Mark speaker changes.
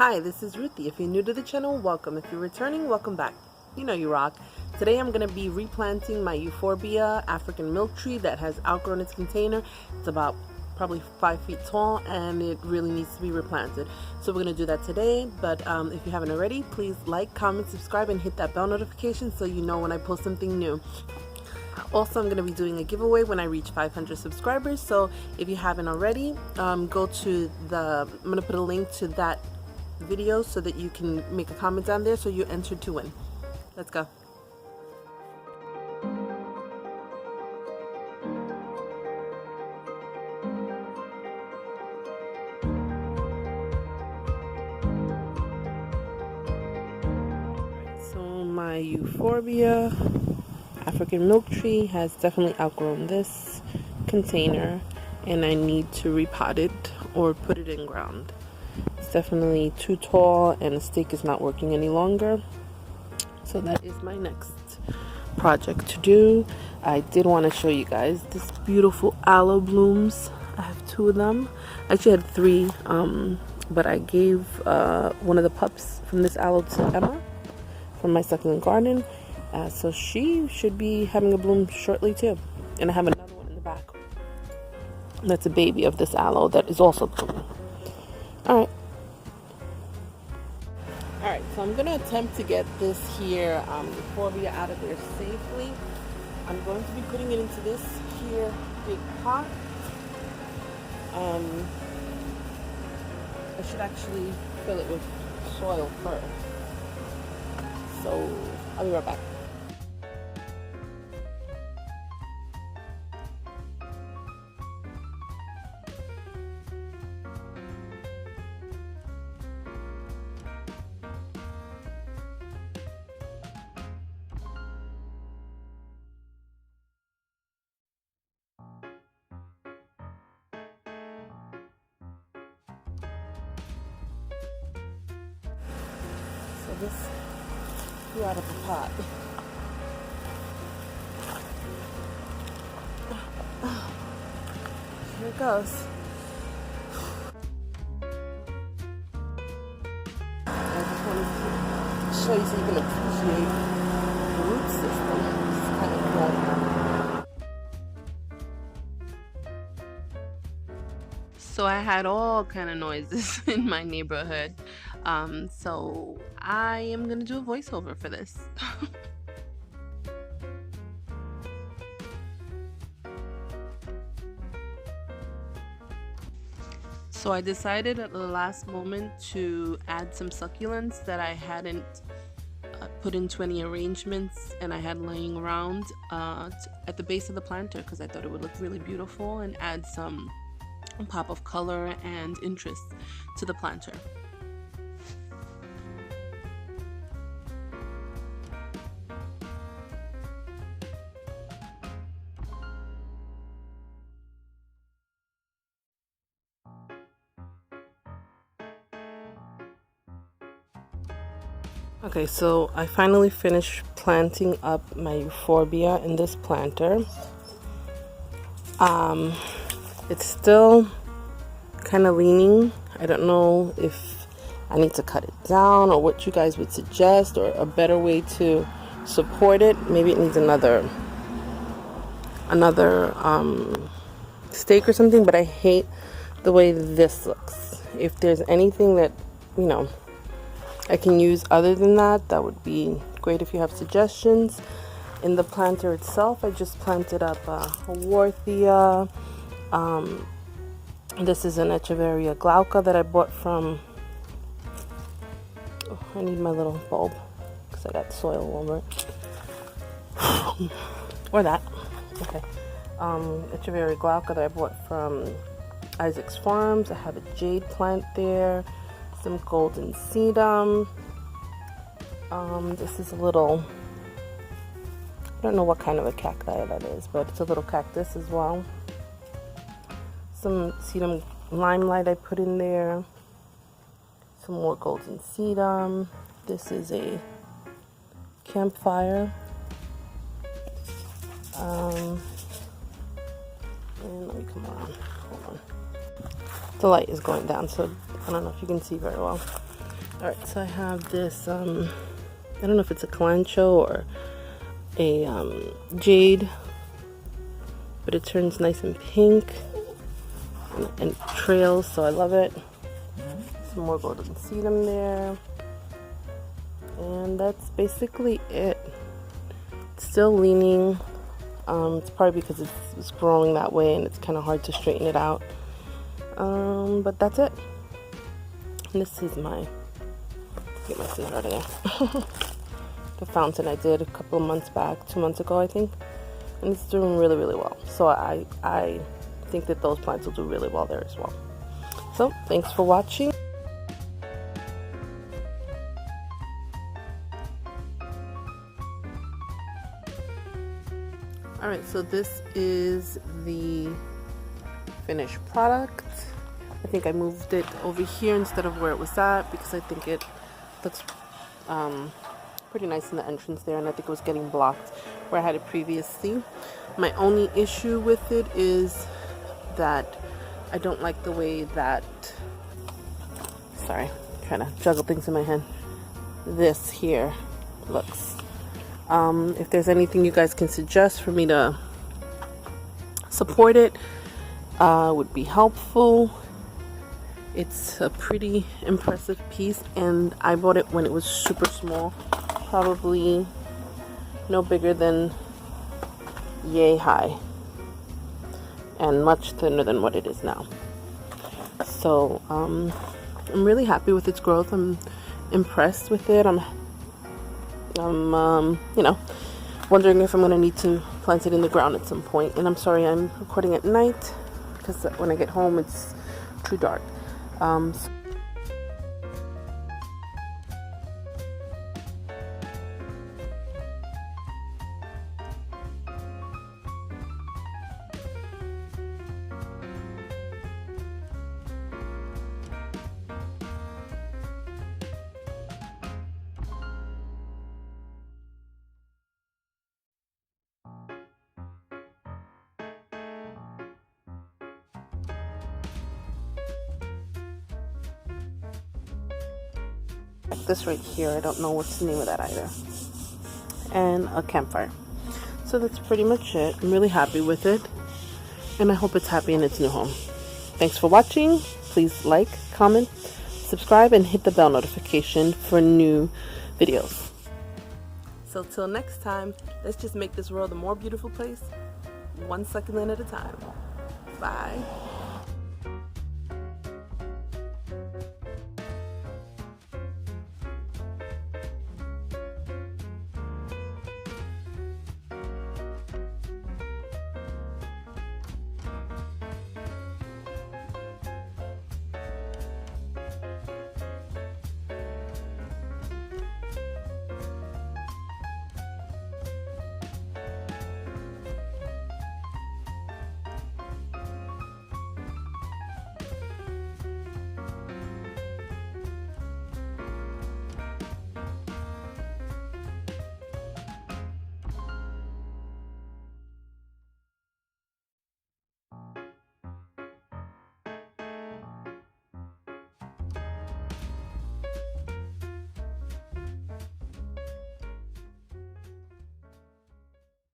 Speaker 1: Hi, this is Ruthie. If you're new to the channel, welcome. If you're returning, welcome back. You know you rock. Today I'm going to be replanting my Euphorbia African milk tree that has outgrown its container. It's about probably 5 feet tall and it really needs to be replanted. So we're going to do that today, but if you haven't already, please like, comment, subscribe, and hit that bell notification so you know when I post something new. Also, I'm going to be doing a giveaway when I reach 500 subscribers, so if you haven't already, go to I'm going to put a link to that video so that you can make a comment down there so you're entered to win. Let's go. So my Euphorbia African milk tree has definitely outgrown this container and I need to repot it or put it in ground. It's definitely too tall and the stake is not working any longer. So that is my next project to do. I did want to show you guys this beautiful aloe blooms. I have 2 of them. I actually had 3, but I gave one of the pups from this aloe to Emma from my succulent garden. So she should be having a bloom shortly too. And I have another one in the back. That's a baby of this aloe that is also blooming. Alright, so I'm going to attempt to get this here Euphorbia out of there safely. I'm going to be putting it into this here big pot. I should actually fill it with soil first. So I'll be right back. So this flew out of the pot. Here it goes. I just wanted to show you so you can appreciate the root system. It's kind of cool. So I had all kind of noises in my neighborhood. So I am gonna do a voiceover for this. So I decided at the last moment to add some succulents that I hadn't put into any arrangements and I had laying around at the base of the planter because I thought it would look really beautiful and add some pop of color and interest to the planter. Okay, so I finally finished planting up my Euphorbia in this planter. It's still kind of leaning. I don't know if I need to cut it down or what you guys would suggest or a better way to support it. Maybe it needs another stake or something, but I hate the way this looks. If there's anything that, you know, I can use other than that, that would be great if you have suggestions. In the planter itself, I just planted up a Haworthia. This is an Euphorbia glauca that I bought from, I need my little bulb because I got soil all over it. Or that. Okay. Euphorbia glauca that I bought from Isaac's Farms. I have a jade plant there. Some golden sedum. This is a little, I don't know what kind of a cacti that is, but it's a little cactus as well. Some sedum limelight I put in there. Some more golden sedum. This is a campfire. And let me come on. Hold on. The light is going down, so I don't know if you can see very well. Alright, so I have this, I don't know if it's a calancho or a jade, but it turns nice and pink and trails, so I love it. Some more golden sedum there, and that's basically it. It's still leaning. It's probably because it's growing that way and it's kind of hard to straighten it out, but that's it. And this is my, get my scissors out of there. The fountain I did a couple of months back, 2 months ago I think, and it's doing really, really well. So I think that those plants will do really well there as well. So thanks for watching. Alright, so this is the finished product. I think I moved it over here instead of where it was at because I think it looks pretty nice in the entrance there, and I think it was getting blocked where I had it previously. My only issue with it is that I don't like the way that, sorry, I'm trying to juggle things in my head, this here looks. If there's anything you guys can suggest for me to support it, would be helpful. It's a pretty impressive piece, and I bought it when it was super small, probably no bigger than yay high, and much thinner than what it is now. So I'm really happy with its growth. I'm impressed with it. I'm you know, wondering if I'm going to need to plant it in the ground at some point. And I'm sorry I'm recording at night because when I get home it's too dark. This right here, I don't know what's the name of that either, and a campfire. So that's pretty much it. I'm really happy with it, and I hope it's happy in its new home. Thanks for watching. Please like, comment, subscribe, and hit the bell notification for new videos. So till next time, let's just make this world a more beautiful place, one succulent at a time. Bye.